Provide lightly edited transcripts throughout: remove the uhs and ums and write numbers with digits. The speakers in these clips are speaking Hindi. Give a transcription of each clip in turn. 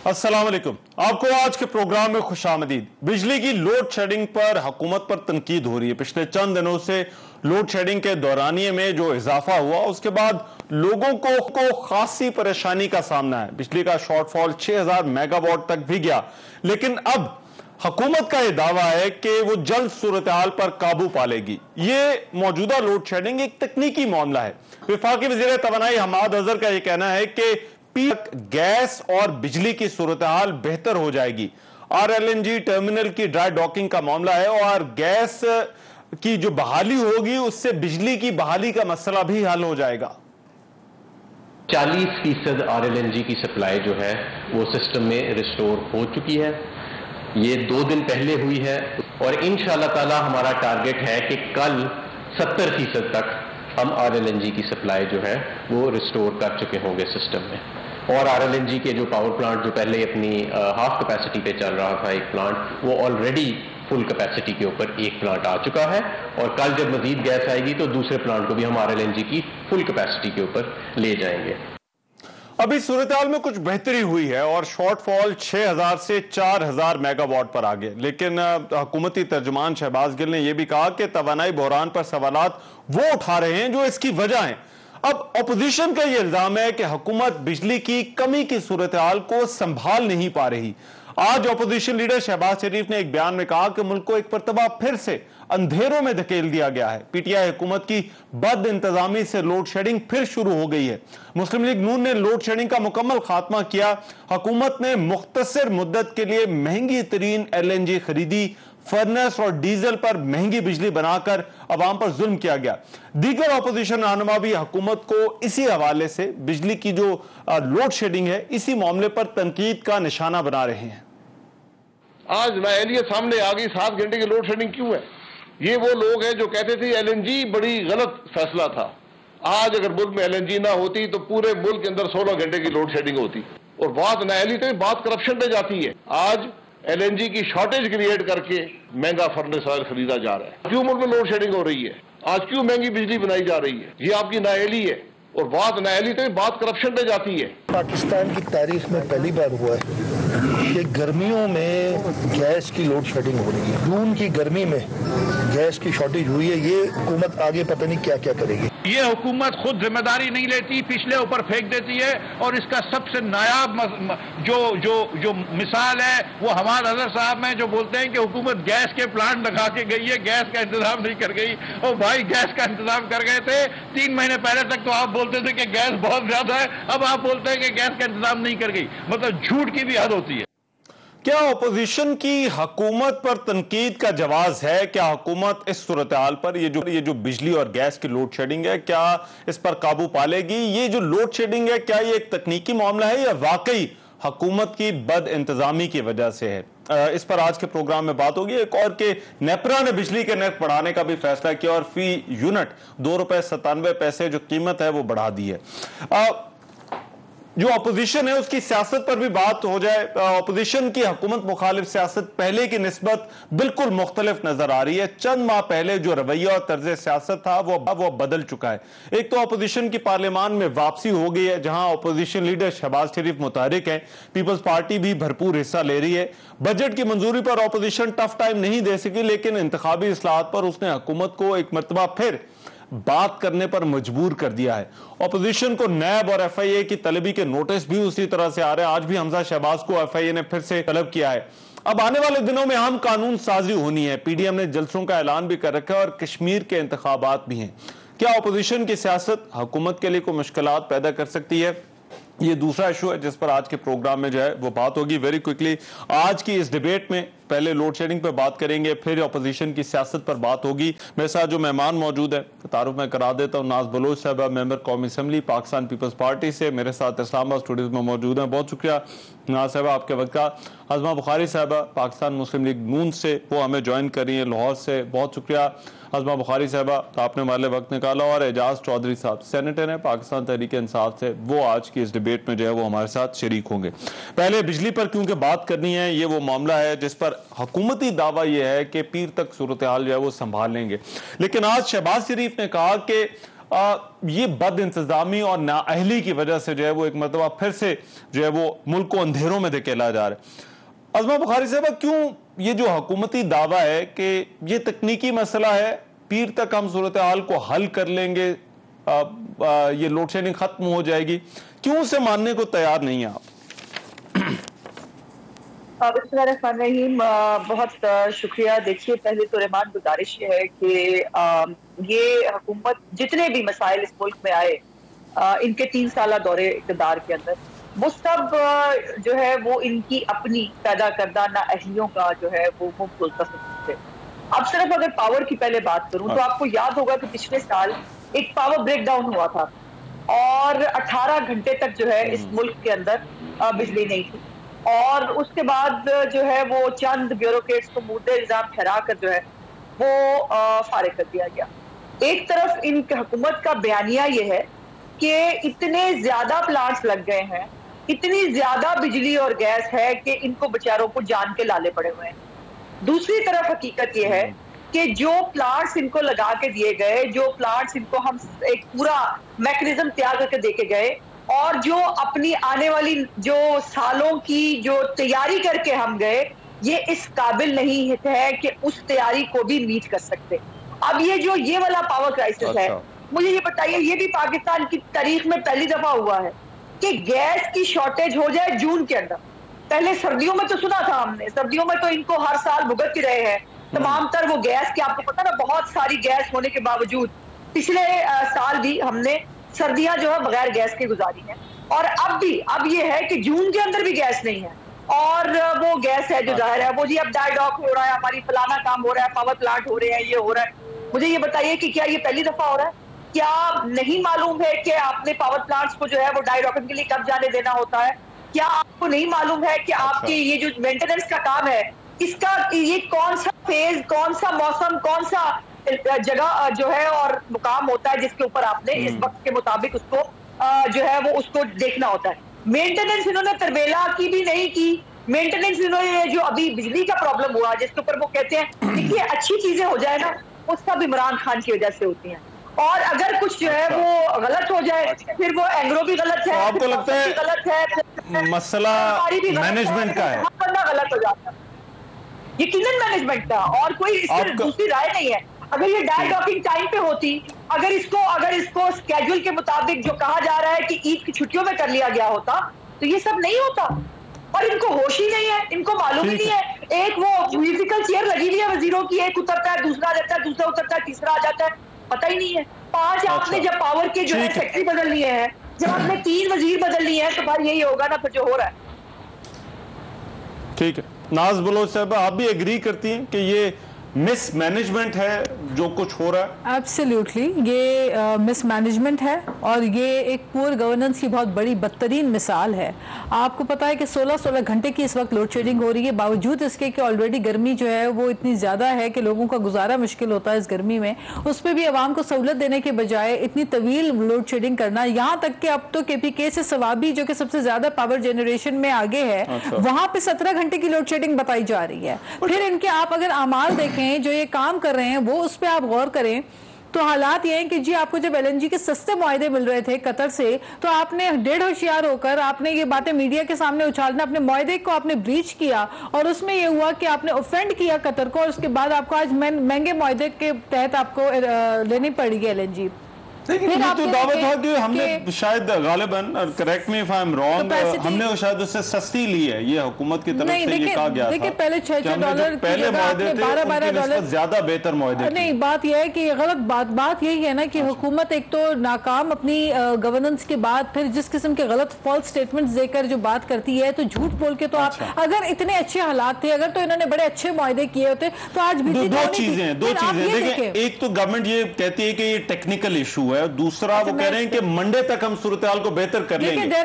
अस्सलाम वालेकुम। आपको आज के प्रोग्राम में खुशामदीद। बिजली की लोड शेडिंग पर हुकूमत पर तनकीद हो रही है। पिछले चंद दिनों से लोड शेडिंग के दौरानिये में जो इजाफा हुआ उसके बाद लोगों को खासी परेशानी का सामना है। बिजली का शॉर्टफॉल 6000 मेगावाट तक भी गया, लेकिन अब हुकूमत का यह दावा है कि वो जल्द सूरत हाल पर काबू पा लेगी। ये मौजूदा लोड शेडिंग एक तकनीकी मामला है। वफाकी वज़ीर तवानाई हमाद अजहर का यह कहना है कि गैस और बिजली की सूरत हाल बेहतर हो जाएगी। RLNG टर्मिनल की ड्राई डॉकिंग का मामला है और गैस की जो बहाली होगी उससे बिजली की बहाली का मसला भी हल हो जाएगा। 40% RLNG की सप्लाई जो है वो सिस्टम में रिस्टोर हो चुकी है। ये 2 दिन पहले हुई है और इंशाअल्लाह ताला हमारा टारगेट है कि कल 70% तक हम RLNG की सप्लाई जो है वो रिस्टोर कर चुके होंगे सिस्टम में। और RLNG के जो पावर प्लांट जो पहले अपनी हाफ कैपेसिटी पे चल रहा था एक प्लांट, वो ऑलरेडी फुल कैपेसिटी के ऊपर एक प्लांट आ चुका है और कल जब मजीद गैस आएगी तो दूसरे प्लांट को भी हम RLNG की फुल कैपेसिटी के ऊपर ले जाएंगे। अभी सूरत हाल में कुछ बेहतरी हुई है और शॉर्टफॉल 6000 से 4000 मेगावाट पर आ गए, लेकिन हुकूमती तर्जुमान शहबाज गिल ने यह भी कहा कि तवानाई बहरान पर सवालात वो उठा रहे हैं जो इसकी वजह है। अब अपोजिशन का यह इल्जाम है कि हुकूमत बिजली की कमी की सूरत हाल को संभाल नहीं पा रही। आज अपोजिशन लीडर शहबाज शरीफ ने एक बयान में कहा कि मुल्क को एक मरतबा फिर से अंधेरों में धकेल दिया गया है। PTI हुकूमत की बद इंतजामी से लोड शेडिंग फिर शुरू हो गई है। मुस्लिम लीग नून ने लोड शेडिंग का मुकम्मल खात्मा किया। हुकूमत ने मुख्तसर मुद्दत के लिए महंगी तरीन LNG खरीदी। फर्नेस और डीजल पर महंगी बिजली बनाकर अवाम पर जुल्म किया गया। दीगर अपोजिशन रहनुमा भी हुकूमत को इसी हवाले से बिजली की जो लोड शेडिंग है इसी मामले पर तनकीद का निशाना बना रहे हैं। आज नाअहलियत सामने आ गई। 7 घंटे की लोड शेडिंग क्यों है? ये वो लोग हैं जो कहते थे LNG बड़ी गलत फैसला था। आज अगर मुल्क में LNG ना होती तो पूरे मुल्क के अंदर 16 घंटे की लोड शेडिंग होती। और बात नाअहली तो बात करप्शन पे जाती है। आज LNG की शॉर्टेज क्रिएट करके महंगा फर्नेस ऑयल खरीदा जा रहा है। क्यों मुल्क में लोड शेडिंग हो रही है? आज क्यों महंगी बिजली बनाई जा रही है? ये आपकी नाअहली है और बात नाअहली तो बात करप्शन पे जाती है। पाकिस्तान की तारीख में पहली बार हुआ है कि गर्मियों में गैस की लोड शेडिंग हो रही है। जून की गर्मी में गैस की शॉर्टेज हुई है। ये हुकूमत आगे पता नहीं क्या क्या करेगी। ये हुकूमत खुद जिम्मेदारी नहीं लेती, पिछले ऊपर फेंक देती है। और इसका सबसे नायाब जो मिसाल है वो हमाद अजहर साहब हैं, जो बोलते हैं कि हुकूमत गैस के प्लांट लगा के गई है, गैस का इंतजाम नहीं कर गई। और भाई गैस का इंतजाम कर गए थे। 3 महीने पहले तक तो आप बोलते थे कि गैस बहुत ज्यादा है, अब आप बोलते हैं कि गैस का इंतजाम नहीं कर गई। मतलब झूठ की भी हद होती है। क्या अपोजिशन की हुकूमत पर तनकीद का जवाब है? क्या हुकूमत इस सूरत हाल पर ये जो बिजली और गैस की लोड शेडिंग है क्या इस पर काबू पा लेगी? ये जो लोड शेडिंग है क्या ये एक तकनीकी मामला है या वाकई हुकूमत की बद इंतजामी की वजह से है? इस पर आज के प्रोग्राम में बात होगी। एक और के नेपरा ने बिजली के नर्ख बढ़ाने का भी फैसला किया और फी यूनिट ₹2.97 जो कीमत है वो बढ़ा दी है। जो अपोजिशन है उसकी सियासत पर भी बात हो जाए। अपोजिशन की हुकूमत मुखालिफ सियासत पहले की निस्बत बिल्कुल मुख्तलिफ नजर आ रही है। चंद माह पहले जो रवैया और तर्ज सियासत था वो बदल चुका है। एक तो अपोजिशन की पार्लियामान में वापसी हो गई है, जहां अपोजिशन लीडर शहबाज शरीफ मुतहरिक है। पीपल्स पार्टी भी भरपूर हिस्सा ले रही है। बजट की मंजूरी पर अपोजिशन टफ टाइम नहीं दे सकी, लेकिन इंतखाबी इस्लाहात पर उसने हुकूमत को एक मरतबा फिर बात करने पर मजबूर कर दिया है। अपोजिशन को नैब और FIA की तलबी के नोटिस भी उसी तरह से आ रहे हैं। आज भी हमजा शहबाज को FIA ने फिर से तलब किया है। अब आने वाले दिनों में अहम कानून साजी होनी है। PDM ने जलसों का ऐलान भी कर रखा है और कश्मीर के इंतखाबात भी हैं। क्या अपोजिशन की सियासत हुकूमत के लिए कोई मुश्किलात पैदा कर सकती है? ये दूसरा इशू है जिस पर आज के प्रोग्राम में जो है वो बात होगी। वेरी क्विकली आज की इस डिबेट में पहले लोड शेडिंग पर बात करेंगे, फिर अपोजिशन की सियासत पर बात होगी। मेरे साथ जो मेहमान मौजूद है तारुफ मैं करा देता हूँ। नाज बलोच साहबा, मेंबर कौमी असम्बली पाकिस्तान पीपल्स पार्टी से मेरे साथ इस्लामाबाद स्टूडियोज में मौजूद हैं। बहुत शुक्रिया नाज साहबा आपके वक्त का। हज़मा बुखारी साहबा पाकिस्तान मुस्लिम लीग नून से, वो हमें ज्वाइन कर रही है लाहौर से। बहुत शुक्रिया हज़मा बुखारी साहबा, आपने हमारे वक्त निकाला। और एजाज चौधरी साहब सेनेटर हैं पाकिस्तान तहरीक इंसाफ से, वो आज की इस डिबेट में जो है वो हमारे साथ शरीक होंगे। पहले बिजली पर क्योंकि बात करनी है, ये वो मामला है जिस पर हुकूमती दावा यह है कि पीर तक सूरत हाल जो है वो संभाल लेंगे। लेकिन आज शहबाज शरीफ ने कहा कि ये बद इंतजामी और नाअहली की वजह से जो है वो एक मरतबा फिर से जो है वो मुल्क को अंधेरों में धकेला जा रहा है। अज़मा बुखारी साहब, क्यों ये जो हुकूमती दावा है कि ये तकनीकी मसला है, पीर तक हम सूरत हाल को हल कर लेंगे, ये लोड शेडिंग खत्म हो जाएगी, क्यों उसे मानने को तैयार नहीं है आप? बिस्मिल्लाहिर्रहमानिर्रहीम, बहुत शुक्रिया। देखिए, पहले तो रहमान गुजारिश ये है कि ये हुकूमत जितने भी मसाइल इस मुल्क में आए इनके 3 साल दौरे इक़्तिदार के अंदर, वो सब जो है वो इनकी अपनी पैदा करदा नाअहलियों का जो है वो मुफ्त तसव्वुर थे। अब सिर्फ अगर पावर की पहले बात करूं तो आपको याद होगा कि पिछले साल एक पावर ब्रेकडाउन हुआ था और 18 घंटे तक जो है इस मुल्क के अंदर बिजली नहीं थी, और उसके बाद जो है वो चंद ब्यूरोक्रेट्स को मुद्दे इल्जाम ठहरा कर जो है वो फारिग कर दिया गया। एक तरफ इन हुकूमत का बयानिया ये है कि इतने ज्यादा प्लांट्स लग गए हैं, इतनी ज्यादा बिजली और गैस है कि इनको बेचारों को जान के लाले पड़े हुए हैं। दूसरी तरफ हकीकत ये है कि जो प्लांट्स इनको लगा के दिए गए, जो प्लांट्स इनको हम एक पूरा मैकेनिज्म तैयार करके दे के गए, और जो अपनी आने वाली जो सालों की जो तैयारी करके हम गए, ये इस काबिल नहीं है कि उस तैयारी को भी मीट कर सकते। अब ये वाला पावर क्राइसिस है, मुझे ये बताइए, ये भी पाकिस्तान की तारीख में पहली दफा हुआ है कि गैस की शॉर्टेज हो जाए जून के अंदर। पहले सर्दियों में तो सुना था हमने, सर्दियों में तो इनको हर साल भुगत के रहे हैं तमाम तर वो गैस की, आपको पता ना, बहुत सारी गैस होने के बावजूद पिछले साल भी हमने सर्दियां जो है बगैर गैस के गुजारी है, और अब ये है कि जून के अंदर भी गैस नहीं है, और वो गैस है जो जाहिर है वो जी अब डाई डॉक हो रहा है, हमारी फलाना काम हो रहा है, पावर प्लांट हो रहे हैं, ये हो रहा है। मुझे ये बताइए कि क्या ये पहली दफा हो रहा है? क्या नहीं मालूम है कि आपने पावर प्लांट्स को जो है वो डाई डॉकिंग के लिए कब जाने देना होता है? क्या आपको नहीं मालूम है कि आपके ये जो मेंटेनेंस का काम है, इसका ये कौन सा फेज, कौन सा मौसम, कौन सा जगह जो है और मुकाम होता है जिसके ऊपर आपने इस वक्त के मुताबिक उसको जो है वो उसको देखना होता है। मेंटेनेंस इन्होंने तरबेला की भी नहीं की। मेंटेनेंस इन्होंने जो अभी बिजली का प्रॉब्लम हुआ जिसके ऊपर वो कहते हैं देखिए अच्छी चीजें हो जाए ना, वो सब इमरान खान की वजह से होती हैं, और अगर कुछ जो है वो गलत हो जाए फिर वो एंग्रो भी गलत है, आपको लगता है गलत है, मसला मैनेजमेंट का है, गलत हो जाता है, यकीनन मैनेजमेंट का, और कोई इसकी दूसरी राय नहीं है। अगर ये डाई डॉकिंग टाइम पे होती, अगर इसको स्केड्यूल के मुताबिक जो कहा जा रहा है कि ईद की छुट्टियों में कर लिया गया होता तो ये सब नहीं होता, और इनको होश ही नहीं है, इनको मालूम ही नहीं है। एक वो म्यूजिकल चेयर लगी हुई है वजीरों की, एक उतरता है, दूसरा आ जाता है, दूसरा उतरता है, तीसरा आ जाता है, पता ही नहीं है। 5 आपने जब पावर के जो है सेक्रेटरी बदल लिए हैं, जब आपने 3 वजीर बदल लिए हैं, तो भाई यही होगा ना फिर जो हो रहा है। ठीक है, नाज बलोच साहब, आप भी एग्री करती हैं कि ये मिसमैनेजमेंट है जो कुछ हो रहा है? एब्सोल्युटली, ये मिसमैनेजमेंट है और ये एक पुअर गवर्नेंस की बहुत बड़ी बदतरीन मिसाल है। आपको पता है कि 16-16 घंटे की इस वक्त लोड शेडिंग हो रही है, बावजूद इसके कि ऑलरेडी गर्मी जो है वो इतनी ज़्यादा है कि लोगों का गुजारा मुश्किल होता है इस गर्मी में, उस पर भी आवाम को सहूलत देने के बजाय इतनी तवील लोड शेडिंग करना, यहाँ तक कि अब तो KPK से सवाबी जो कि सबसे ज़्यादा पावर जनरेशन में आगे है, वहाँ पर 17 घंटे की लोड शेडिंग बताई जा रही है। फिर इनके आप अगर आमाल देखें जो ये काम कर रहे हैं वो उस पे आप गौर करें तो हालात ये हैं कि जी आपको जब LNG के सस्ते मुआहदे मिल रहे थे कतर से, तो आपने डेढ़ होशियार होकर आपने ये बातें मीडिया के सामने उछालना, अपने मुआहदे को आपने ब्रीच किया, और उसमें ये हुआ कि आपने ऑफेंड किया कतर को, और उसके बाद आपको आज महंगे मुआहदे के तहत आपको लेनी पड़ेगी LNG। लेकिन ये तो दावा था कि हमने शायद गालिबन, correct me if I am wrong, हमने शायद उससे सस्ती ली है, ये हुकूमत की तरफ से ये कहा गया था। देखिए पहले $6 पहले मुआहदे थे $12 ज्यादा बेहतर मुआहदे। नहीं, बात यह है कि गलत बात यही है ना कि हुकूमत एक तो नाकाम अपनी गवर्नेंस के बाद फिर जिस किस्म के गलत फॉल्स स्टेटमेंट्स देकर जो बात करती है, तो झूठ बोल के तो आप अगर इतने अच्छे हालात थे, अगर तो इन्होंने बड़े अच्छे मुआहदे किए होते तो आज भी दो चीजें देखिए, एक तो गवर्नमेंट ये कहती है कि ये टेक्निकल इशू है, दूसरा वो कह रहे हैं कि मंडे तक हम सूरत-ए-हाल को बेहतर कर लेंगे,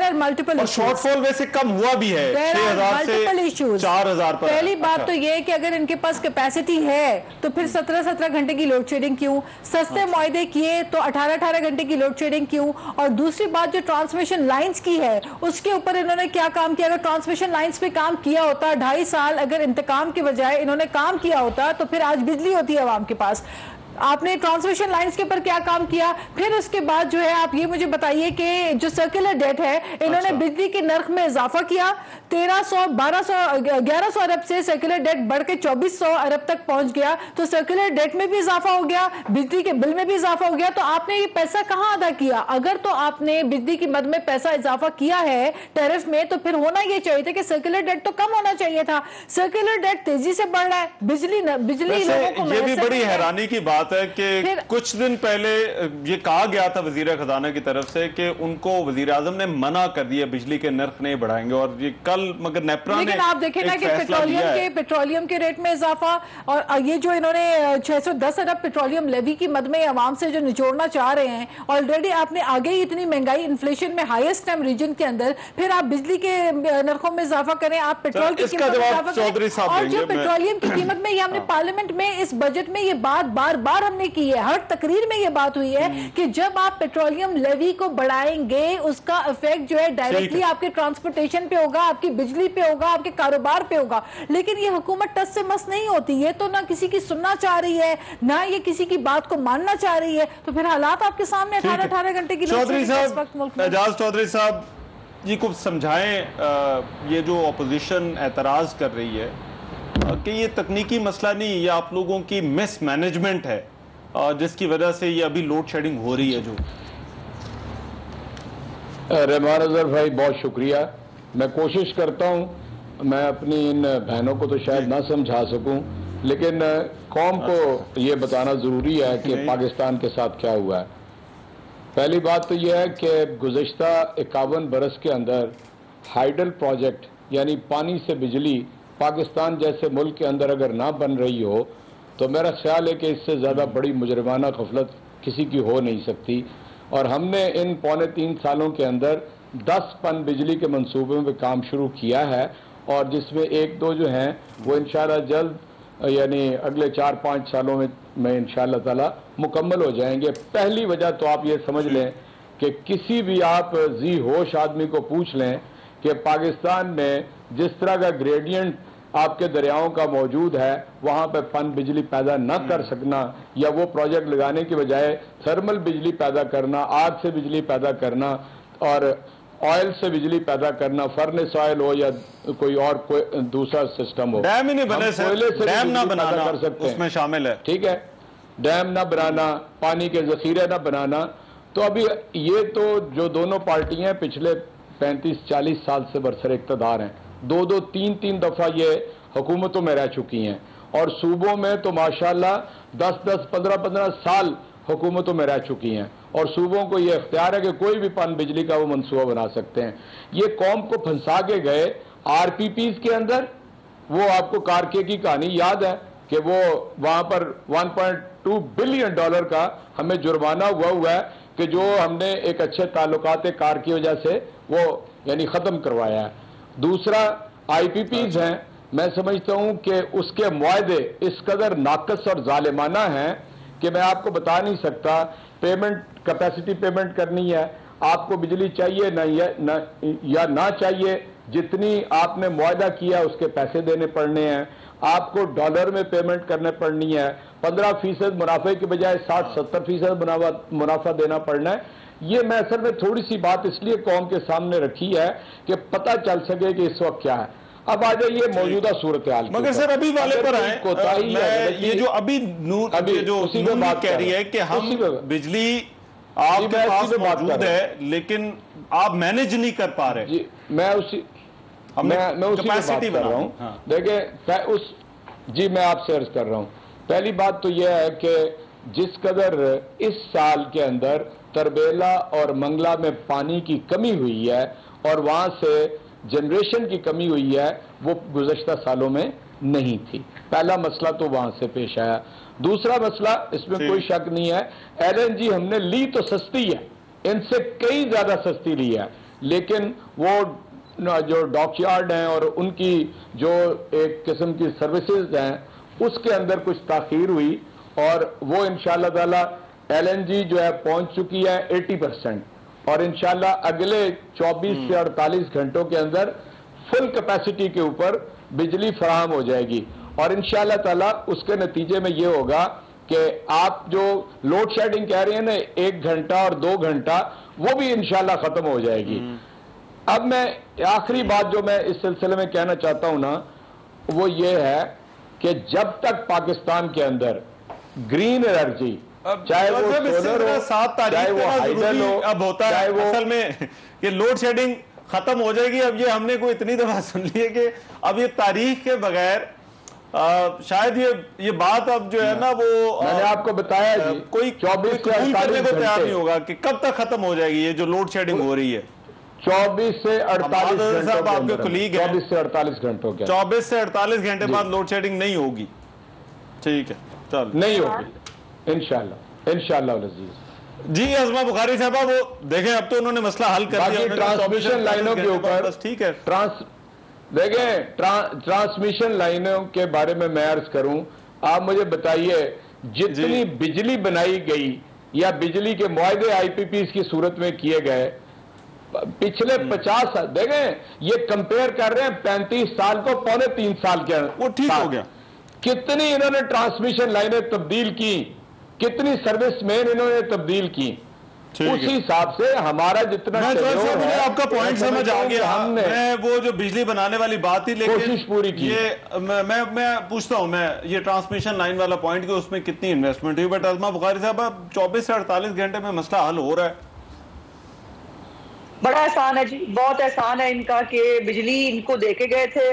और शॉर्टफॉल वैसे कम हुआ भी है 6,000 से 4,000 पर। पहली बात तो ये है कि अगर इनके पास कैपेसिटी है तो फिर 17-17 घंटे की लोड शेडिंग क्यों, सस्ते मुआहदे किए तो 18-18 घंटे की लोड शेडिंग क्यों, और दूसरी बात जो ट्रांसमिशन लाइंस की है उसके ऊपर इन्होंने क्या काम किया? अगर ट्रांसमिशन लाइंस पे काम किया होता, 2.5 साल अगर इंतकाम के बजाय इन्होंने काम किया होता, तो फिर आज बिजली होती है आवाम के पास। आपने ट्रांसमिशन लाइंस के ऊपर क्या काम किया? फिर उसके बाद जो है आप ये मुझे बताइए कि जो सर्कुलर डेट है, इन्होंने बिजली के नर्क में इजाफा किया, 1300, 1200, 1100 अरब से सर्कुलर डेट बढ़ के 2400 अरब तक पहुंच गया। तो सर्कुलर डेट में भी इजाफा हो गया, बिजली के बिल में भी इजाफा हो गया। तो आपने ये पैसा कहां अदा किया? अगर तो आपने बिजली की मद में पैसा इजाफा किया है टैरिफ में, तो फिर होना ये चाहिए था कि सर्कुलर डेट तो कम होना चाहिए था। सर्कुलर डेट तेजी से बढ़ रहा है, बिजली लोगों को। ये भी बड़ी हैरानी की बात है कि कुछ दिन पहले ये कहा गया था वजीर खजाना की तरफ से कि उनको वजीर आजम ने मना कर दिया, बिजली के नर्ख नहीं बढ़ाएंगे, और ये कल मगर नेपरा ने, लेकिन आप देखें ना कि पेट्रोलियम के रेट में इजाफा, और ये जो इन्होंने 610 अरब पेट्रोलियम लेवी की मद में आवाम से जो निचोड़ना चाह रहे हैं, ऑलरेडी आपने आगे ही इतनी महंगाई, इन्फ्लेशन में हाईएस्ट टाइम रीजन के अंदर, फिर आप बिजली के नरखों में इजाफा करें, आप पेट्रोल की कीमत में इजाफा करें। और जो पेट्रोलियम की कीमत में, ये हमने पार्लियामेंट में इस बजट में ये बात बार बार हमने की है, हर तकरीर में ये बात हुई है कि जब आप पेट्रोलियम लेवी को बढ़ाएंगे, उसका इफेक्ट जो है डायरेक्टली आपके ट्रांसपोर्टेशन पे होगा, आपकी बिजली पे होगा, आपके कारोबार पे होगा। लेकिन ये हुकूमत टस से मस नहीं होती, ये तो ना किसी की सुनना चाह रही है, ना ये किसी की बात को मानना चाह रही है। तो फिर हालात आपके सामने 18 घंटे की चौधरी साहब, एजाज चौधरी साहब जी को समझाएं, ये जो अपोजिशन एतराज कर रही है कि ये तकनीकी मसला नहीं, ये आप लोगों की मिस मैनेजमेंट है जिसकी वजह से ये अभी लोड शेडिंग हो रही है। जो रहमान अजहर भाई, बहुत शुक्रिया। मैं कोशिश करता हूं, मैं अपनी इन बहनों को तो शायद ना समझा सकूं, लेकिन कौम को ये बताना जरूरी है कि पाकिस्तान के साथ क्या हुआ है। पहली बात तो यह है कि गुज़श्ता 51 बरस के अंदर हाइडल प्रोजेक्ट यानी पानी से बिजली पाकिस्तान जैसे मुल्क के अंदर अगर ना बन रही हो, तो मेरा ख्याल है कि इससे ज़्यादा बड़ी मुजरिमाना गफलत किसी की हो नहीं सकती। और हमने इन 3.25 सालों के अंदर 10 पन बिजली के मंसूबों में काम शुरू किया है, और जिसमें 1-2 जो हैं वो इंशाल्लाह जल्द, यानी अगले 4-5 सालों में इंशाल्लाह ताला मुकम्मल हो जाएंगे। पहली वजह तो आप ये समझ लें कि किसी भी आप जी होश आदमी को पूछ लें कि पाकिस्तान में जिस तरह का ग्रेडियंट आपके दरियाओं का मौजूद है, वहाँ पे पन बिजली पैदा न कर सकना, या वो प्रोजेक्ट लगाने की बजाय थर्मल बिजली पैदा करना, आग से बिजली पैदा करना और ऑयल से बिजली पैदा करना, फर्नेस ऑयल हो या कोई और कोई दूसरा सिस्टम हो, डैम ही नहीं बने सर, डैम ना बनाना कर सकते हैं, उसमें शामिल है। ठीक है, डैम ना बनाना, पानी के जखीरे ना बनाना। तो अभी ये तो जो दोनों पार्टियां पिछले 35-40 साल से बरसर इक़्तिदार हैं, 2-2, 3-3 दफा ये हुकूमतों में रह चुकी हैं, और सूबों में तो माशाल्लाह 10-10, 15-15 साल हुकूमतों में रह चुकी हैं, और सूबों को ये इख्तियार है कि कोई भी पन बिजली का वो मनसूबा बना सकते हैं। ये कौम को फंसा के गए RPPs के अंदर। वो आपको कारके की कहानी याद है कि वो वहां पर $1.2 बिलियन का हमें जुर्माना हुआ है कि जो हमने एक अच्छे ताल्लुकात कार की वजह से वो यानी ख़त्म करवाया है। दूसरा IPPs हैं, मैं समझता हूं कि उसके मुआहदे इस कदर नाकस और जालिमाना हैं कि मैं आपको बता नहीं सकता। पेमेंट कैपेसिटी पेमेंट करनी है, आपको बिजली चाहिए या ना चाहिए, जितनी आपने मुआहदा किया उसके पैसे देने पड़ने हैं, आपको डॉलर में पेमेंट करने पड़नी है, 15% मुनाफे के बजाय 60-70% मुनाफा देना पड़ना है। ये मैं असल में थोड़ी सी बात इसलिए कौम के सामने रखी है कि पता चल सके कि इस वक्त क्या है। अब आ जाइए मौजूदा सूरत हाल, मगर सर अभी वाले पर आए, ये जो अभी नूर कह रही है कि हम बिजली आपके पास मौजूद है लेकिन आप मैनेज नहीं कर पा रहे। जी, मैं उसी कैपेसिटी बना रहा हूं। देखिए जी, मैं आपसे अर्ज कर रहा हूं, पहली बात तो यह है कि जिस कदर इस साल के अंदर तरबेला और मंगला में पानी की कमी हुई है और वहां से जनरेशन की कमी हुई है, वो गुज़श्ता सालों में नहीं थी। पहला मसला तो वहां से पेश आया। दूसरा मसला, इसमें कोई शक नहीं है, LNG हमने ली तो सस्ती है, इनसे कई ज्यादा सस्ती ली है, लेकिन वो जो डॉकयार्ड हैं और उनकी जो एक किस्म की सर्विसेज हैं उसके अंदर कुछ ताखीर हुई, और वो इंशाअल्लाह ताला LNG जो है पहुंच चुकी है 80%, और इंशाअल्लाह अगले 24 से 48 घंटों के अंदर फुल कैपेसिटी के ऊपर बिजली फराहम हो जाएगी। और इंशाअल्लाह ताला उसके नतीजे में ये होगा कि आप जो लोड शेडिंग कह रहे हैं ना 1 घंटा और 2 घंटा, वो भी इंशाल्लाह खत्म हो जाएगी। अब मैं आखिरी बात जो मैं इस सिलसिले में कहना चाहता हूं ना, वो ये है कि जब तक पाकिस्तान के अंदर ग्रीन एनर्जी, चाहे वो सोलर हो, 7 तारीख चाहे वो हाइडल हो, अब होता है असल में ये लोड शेडिंग खत्म हो जाएगी। अब ये हमने कोई इतनी दफा सुन ली है कि अब ये तारीख के बगैर शायद ये बात अब जो है ना वो मैंने आपको बताया जी, कोई 24 से 48 करने को तैयार घंटे नहीं होगा कि कब तक खत्म हो जाएगी ये जो लोड शेडिंग हो रही है। 24 से 48 घंटों, आपके कलीग हैं, 24 से 48 घंटों के 24 से 48 घंटे बाद लोड शेडिंग नहीं होगी। ठीक है, चल नहीं होगी इंशाल्लाह, इंशाल्लाह अज़ीज़ जी। अज़मा बुखारी साहबा, वो देखें अब तो उन्होंने मसला हल कर दिया। ट्रांसमिशन लाइनों के ऊपर बस ठीक है, देखें ट्रांसमिशन लाइनों के बारे में मैं अर्ज करूं, आप मुझे बताइए जितनी बिजली बनाई गई या बिजली के मुआहदे आईपीपीस की सूरत में किए गए पिछले 50 साल, देखें ये कंपेयर कर रहे हैं 35 साल को 3.25 साल के, वो ठीक हो गया। कितनी इन्होंने ट्रांसमिशन लाइनें तब्दील की, कितनी सर्विसमैन इन्होंने तब्दील की, उसी हिसाब से हमारा जितना मुझे आपका पॉइंट समझ आ गया। हमने मैं वो जो बिजली बनाने वाली बात ही, लेकिन कोशिश पूरी की। ये मैं पूछता हूं, मैं ये ट्रांसमिशन लाइन वाला पॉइंट कि उसमें कितनी इन्वेस्टमेंट हुई, बट अज़मा बुखारी साहब 24 से 48 घंटे में मसला हल हो रहा है। बड़ा आसान है जी, बहुत आसान है इनका कि बिजली इनको देके गए थे,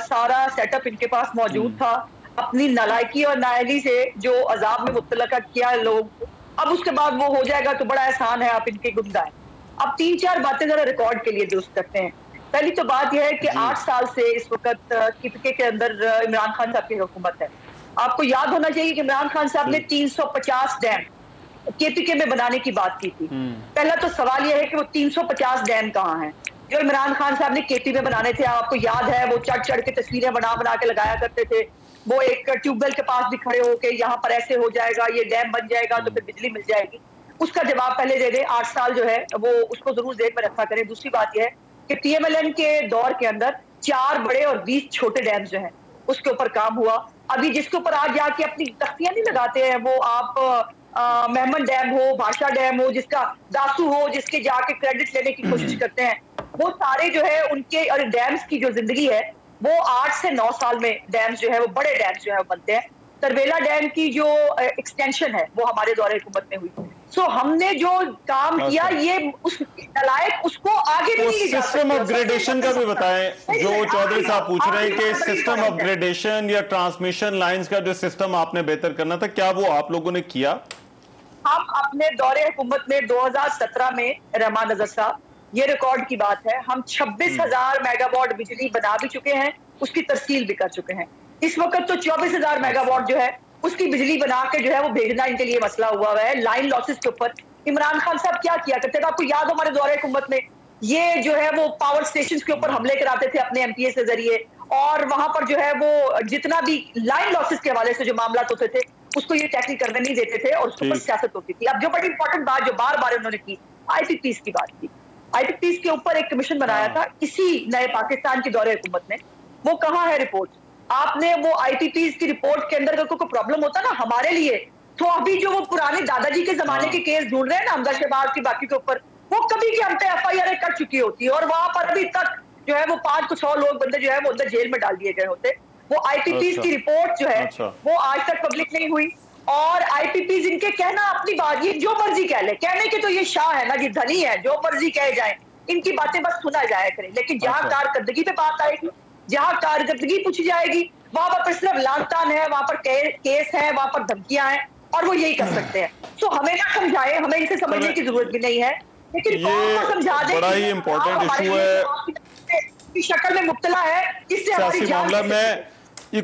सारा सेटअप इनके पास मौजूद था, अपनी नालायकी और नाअहली से जो अजाब में मुब्तला किया लोग, अब उसके बाद वो हो जाएगा तो बड़ा आसान है, आप इनके गुमराह। अब 3-4 बातें जरा रिकॉर्ड के लिए दुरुस्त करते हैं। पहली तो बात यह है कि 8 साल से इस वक्त KPK के अंदर इमरान खान साहब की हुकूमत है। आपको याद होना चाहिए कि इमरान खान साहब ने 350 डैम KPK में बनाने की बात की थी। पहला तो सवाल यह है कि वो 350 डैम कहाँ हैं जो इमरान खान साहब ने KP में बनाने थे। आपको याद है वो चढ़ चढ़ के तस्वीरें बना के लगाया करते थे, वो एक ट्यूबवेल के पास भी खड़े होके यहाँ पर ऐसे हो जाएगा, ये डैम बन जाएगा तो फिर बिजली मिल जाएगी। उसका जवाब पहले दे दें, 8 साल जो है वो उसको जरूर जेब में रखा करें। दूसरी बात यह है कि PMLN के दौर के अंदर 4 बड़े और 20 छोटे डैम जो है उसके ऊपर काम हुआ। अभी जिसके ऊपर आज जाके अपनी तख्तियां नहीं लगाते हैं, वो आप मेहमन डैम हो, भाषा डैम हो, जिसका दासू हो, जिसके जाके क्रेडिट लेने की कोशिश करते हैं, वो सारे जो है उनके और डैम्स की जो जिंदगी है वो 8 से 9 साल में डैम्स जो है वो बड़े डैम्स जो है वो बनते हैं। तरबेला डैम की जो एक्सटेंशन है वो हमारे दौरे हुकूमत में हुई। सो हमने जो काम किया ये उस नालायक उसको आगे भी नहीं जा सकते। सिस्टम अपग्रेडेशन का भी बताएं, जो चौधरी साहब पूछ रहे हैं कि सिस्टम अपग्रेडेशन या ट्रांसमिशन लाइंस का जो सिस्टम आपने बेहतर करना था, क्या वो आप लोगों ने किया? हम अपने दौरे हुकूमत में 2017 में रहमान नजर साहब, ये रिकॉर्ड की बात है, हम 26,000 मेगावाट बिजली बना भी चुके हैं, उसकी तरसील भी कर चुके हैं। इस वक्त तो 24,000 मेगावाट जो है उसकी बिजली बना के जो है वो भेजना इनके लिए मसला हुआ है। लाइन लॉसेस के ऊपर इमरान खान साहब क्या किया करते थे, आपको याद हो हमारे दौरे हुकूमत में ये जो है वो पावर स्टेशन के ऊपर हमले कराते थे अपने MPA के जरिए, और वहां पर जो है वो जितना भी लाइन लॉसेस के हवाले से जो मामला होते थे उसको ये टैकल करने नहीं देते थे और उसके ऊपर सियासत होती थी। अब जो बड़ी इंपॉर्टेंट बात जो बार बार उन्होंने की, IPPs की बात की। IPPs के ऊपर एक कमीशन बनाया था इसी नए पाकिस्तान के दौरे हुकूमत में। वो कहाँ है रिपोर्ट? आपने वो IPPs की रिपोर्ट के अंदर अगर कोई प्रॉब्लम होता ना हमारे लिए, तो अभी जो वो पुराने दादाजी के जमाने के केस ढूंढ रहे हैं ना हमजा शहबाज की बाकी के ऊपर, वो कभी के हम पे FIR कर चुकी होती है और वहां पर अभी तक जो है वो 500 लोग बंदे जो है वो अंदर जेल में डाल दिए गए होते। वो IPPs की रिपोर्ट जो है वो आज तक पब्लिक नहीं हुई। और IPPs इनके कहना अपनी बात, ये जो मर्जी कह ले, कहने के तो ये शाह है ना, ये धनी है, जो मर्जी कहे जाए, इनकी बातें बस सुना जाया करें। लेकिन जहां कारकर्दगी पे बात आएगी, जहां कारकर्दगी पूछी जाएगी, वहां पर सिर्फ लानतान है, वहां पर केस है, वहां पर धमकियां हैं, और वो यही कर सकते हैं। तो हमें ना समझाए, हमें इनसे समझने की जरूरत भी नहीं है, लेकिन ये समझा दे बड़ा ही इंपॉर्टेंट इशू है की शक्ल में मुब्तला है, इससे हमारी मामला में। ये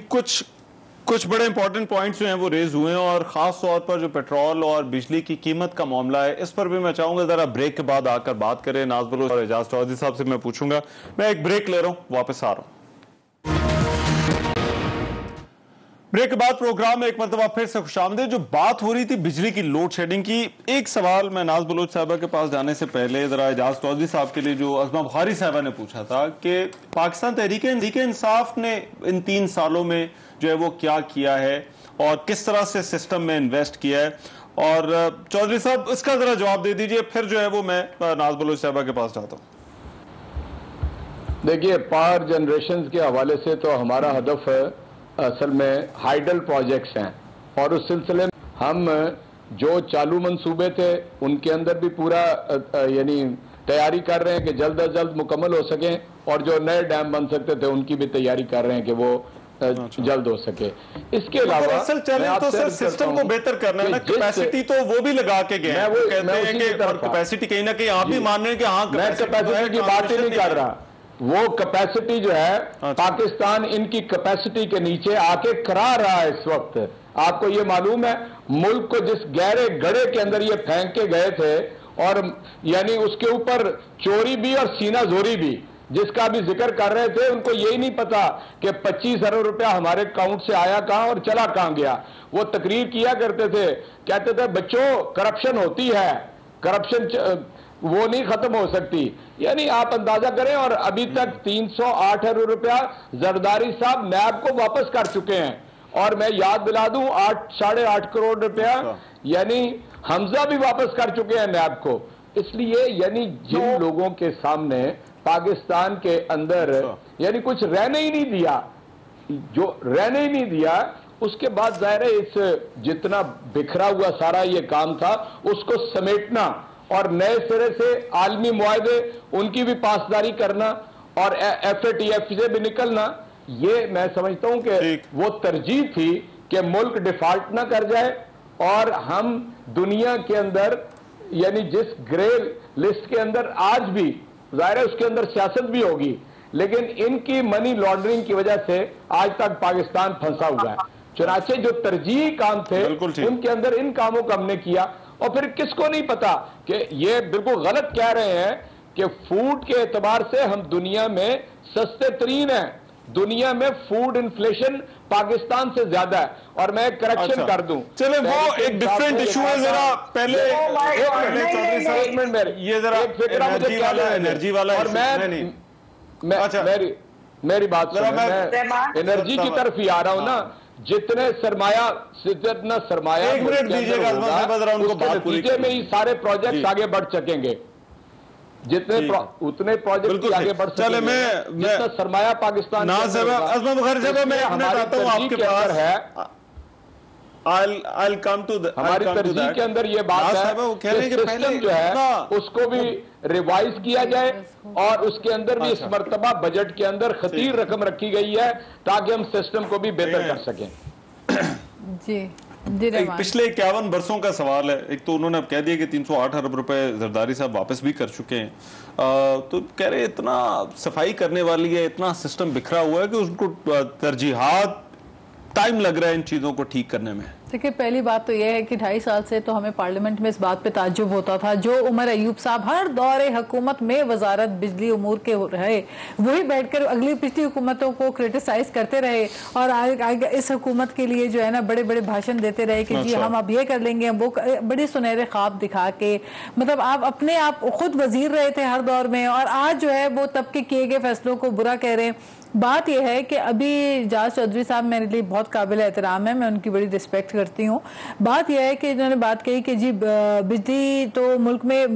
कुछ बड़े इंपॉर्टेंट पॉइंट्स जो हैं वो रेज हुए हैं, और खास तौर पर जो पेट्रोल और बिजली की कीमत का मामला है, इस पर भी मैं चाहूंगा जरा ब्रेक के बाद आकर बात करें। नाज बलोच और एजाज चौधरी साहब से मैं पूछूंगा। मैं एक ब्रेक ले रहा हूं, वापस आ रहा हूं। ब्रेक के बाद प्रोग्राम में एक मरतबा फिर से खुशामदीद। जो बात हो रही थी बिजली की लोड शेडिंग की, एक सवाल मैं नाज बलोच साहबा के पास जाने से पहले जरा एजाज चौधरी साहब के लिए जो अज़मा बुखारी साहबा ने पूछा था कि पाकिस्तान तहरीक इंसाफ ने इन 3 सालों में जो है वो क्या किया है और किस तरह से सिस्टम में इन्वेस्ट किया है, और चौधरी साहब इसका जरा जवाब दे दीजिए, फिर जो है वो मैं नाज बलोच साहबा के पास जाता हूँ। देखिए, पावर जनरेशन के हवाले से तो हमारा हदफ असल में हाइडल प्रोजेक्ट्स हैं, और उस सिलसिले में हम जो चालू मंसूबे थे उनके अंदर भी पूरा यानी तैयारी कर रहे हैं कि जल्द अज जल्द मुकम्मल हो सकें, और जो नए डैम बन सकते थे उनकी भी तैयारी कर रहे हैं कि वो जल्द हो सके। इसके अलावा असल चैलेंज तो सर सिस्टम को बेहतर करना है ना, कैपेसिटी तो वो भी लगा के गए हैं, वो कहते हैं कि कैपेसिटी कहीं ना कहीं आप भी मान रहे हैं कि हाँ, मैं कैपेसिटी की बात ही नहीं कर रहा, वो कैपेसिटी जो है पाकिस्तान इनकी कैपेसिटी के नीचे आके करा रहा है इस वक्त। आपको ये मालूम है, मुल्क को जिस गहरे गड्ढे के अंदर ये फेंक के गए थे, और यानी उसके ऊपर चोरी भी और सीना जोरी भी, जिसका भी जिक्र कर रहे थे, उनको यही नहीं पता कि 25 अरब रुपया हमारे अकाउंट से आया कहां और चला कहां गया। वो तकरीर किया करते थे, कहते थे बच्चों करप्शन होती है, करप्शन वो नहीं खत्म हो सकती। यानी आप अंदाजा करें, और अभी तक 308 अरब रुपया जरदारी साहब नैब को वापस कर चुके हैं, और मैं याद दिला दूं 8-8.5 करोड़ रुपया यानी हमजा भी वापस कर चुके हैं नैब को। इसलिए यानी जिन लोगों के सामने पाकिस्तान के अंदर यानी कुछ रहने ही नहीं दिया, जो रहने ही नहीं दिया, उसके बाद जाहिर है इस जितना बिखरा हुआ सारा ये काम था उसको समेटना और नए सिरे से आलमी मुआहदे उनकी भी पासदारी करना और FATF से भी निकलना, ये मैं समझता हूं कि वो तरजीह थी कि मुल्क डिफॉल्ट ना कर जाए, और हम दुनिया के अंदर यानी जिस ग्रे लिस्ट के अंदर आज भी जाहिर है उसके अंदर सियासत भी होगी, लेकिन इनकी मनी लॉन्ड्रिंग की वजह से आज तक पाकिस्तान फंसा हुआ है। चुनाचे जो तरजीही काम थे उनके अंदर इन कामों को हमने किया, और फिर किसको नहीं पता कि ये बिल्कुल गलत कह रहे हैं कि फूड के एतबार से हम दुनिया में सस्ते तरीन हैं। दुनिया में फूड इन्फ्लेशन पाकिस्तान से ज्यादा है, और मैं करेक्शन कर दूं, चले वो एक डिफरेंट इशू है, जरा पहले ये जरा एनर्जी वाला और मैं अच्छा मेरी बात सुनो, मैं एनर्जी की तरफ ही आ रहा हूं ना। जितना सरमाया एक मिनट दीजिएगा उसके नतीजे में ही सारे प्रोजेक्ट आगे बढ़ सकेंगे, जितने उतने प्रोजेक्ट आगे बढ़ सकेंगे। जितना सरमाया पाकिस्तान अज़मा बुखारी साहब मैं आता हूं आपके पास है, I'll come to the हमारी तरजीह के अंदर ये बात है कि सिस्टम जो है उसको भी रिवाइज किया जाए, और उसके अंदर भी इस मर्तबा बजट के अंदर खतीर रकम रखी गई है ताकि हम सिस्टम को भी बेहतर कर सकें। जी पिछले 51 बरसों का सवाल है। एक तो उन्होंने अब कह दिया कि 308 अरब रुपए जरदारी साहब वापस भी कर चुके हैं, तो कह रहे इतना सफाई करने वाली है, इतना सिस्टम बिखरा हुआ है कि उसको तरजीहात टाइम लग रहा है इन चीज़ों को ठीक करने में। देखिए, पहली बात तो यह है कि 2.5 साल से तो हमें पार्लियामेंट में इस बात पे ताज्जुब होता था, जो उमर अयूब साहब हर दौरे हुकूमत में वजारत बिजली उमूर के रहे, वही बैठकर अगली पिछली हुकूमतों को क्रिटिसाइज करते रहे, और इस हुकूमत के लिए जो है ना बड़े बड़े भाषण देते रहे कि जी हम अब ये कर लेंगे, वो बड़े सुनहरे ख्वाब दिखा के, मतलब आप अपने आप खुद वजीर रहे थे हर दौर में, और आज जो है वो तब के किए गए फैसलों को बुरा कह रहे हैं। बात यह है कि अभी एजाज चौधरी साहब मेरे लिए बहुत काबिल एहतराम है, मैं उनकी बड़ी रिस्पेक्ट करती हूँ। बात यह है कि इन्होंने बात कही कि जी बिजली तो मुल्क में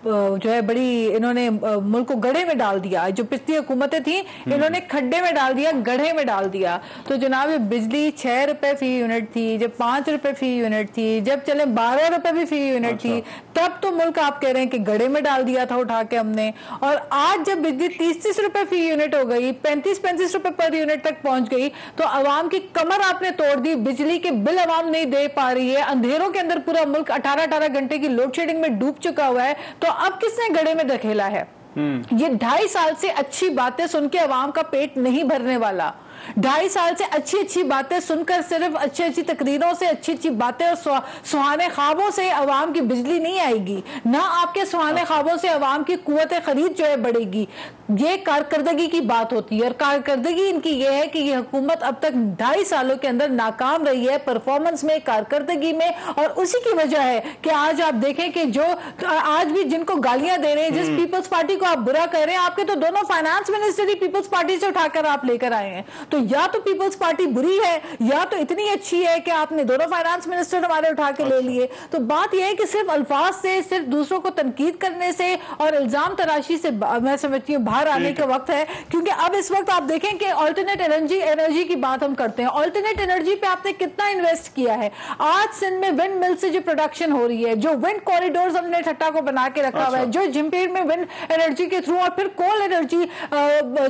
जो है बड़ी, इन्होंने मुल्क को गड्ढे में डाल दिया, जो पिछली हुकूमतें थी इन्होंने खड्डे में डाल दिया, गड्ढे में डाल दिया। तो जनाब बिजली 6 रुपए फी यूनिट थी, जब 5 रुपए फी यूनिट थी, जब चले 12 रुपए भी फी यूनिट थी, तब तो मुल्क आप कह रहे हैं कि गड्ढे में डाल दिया था उठा के हमने, और आज जब बिजली 30-30 रुपए फी यूनिट हो गई, 35-35 रुपए पर यूनिट तक पहुंच गई, तो अवाम की कमर आपने तोड़ दी, बिजली के बिल अवाम नहीं दे पा रही है, अंधेरों के अंदर पूरा मुल्क 18-18 घंटे की लोड शेडिंग में डूब चुका हुआ है, तो अब किसने गड्ढे में धकेला है? ये 2.5 साल से अच्छी बातें सुन के अवाम का पेट नहीं भरने वाला। 2.5 साल से अच्छी अच्छी बातें सुनकर, सिर्फ अच्छी अच्छी तकरीरों से, अच्छी अच्छी बातें और सुहाने ख्वाबों से अवाम की बिजली नहीं आएगी, ना आपके सुहाने ख्वाबों से अवाम की कुव्वत खरीद जो है बढ़ेगी। ये कारकर्दगी की बात होती है, और कारकर्दगी इनकी ये है कि ये हुकूमत अब तक 2.5 सालों के अंदर नाकाम रही है परफॉर्मेंस में, कारकर्दगी में, और उसी की वजह है कि आज आप देखें कि जो आज भी जिनको गालियां दे रहे हैं, जिस पीपल्स पार्टी को आप बुरा कर रहे हैं, आपके तो दोनों फाइनेंस मिनिस्टर ही पीपल्स पार्टी से उठाकर आप लेकर आए हैं। तो या तो पीपल्स पार्टी बुरी है या तो इतनी अच्छी है कि आपने दोनों फाइनेंस मिनिस्टर हमारे उठा के ले लिए। तो बात यह है कि सिर्फ अल्फाज से, सिर्फ दूसरों को तनकीद करने से और इल्जाम तराशी से मैं समझती हूँ बाहर आने का वक्त है। क्योंकि अब इस वक्त आप देखें कि ऑल्टरनेट एनर्जी की बात हम करते हैं, ऑल्टरनेट एनर्जी पे आपने कितना इन्वेस्ट किया है। आज सिंध में विंड मिल से जो प्रोडक्शन हो रही है, जो विंड कॉरिडोर्स हमने ठट्टा को बना के रखा हुआ है, जो जिम्पेर में विंड एनर्जी के थ्रू, और फिर कोल एनर्जी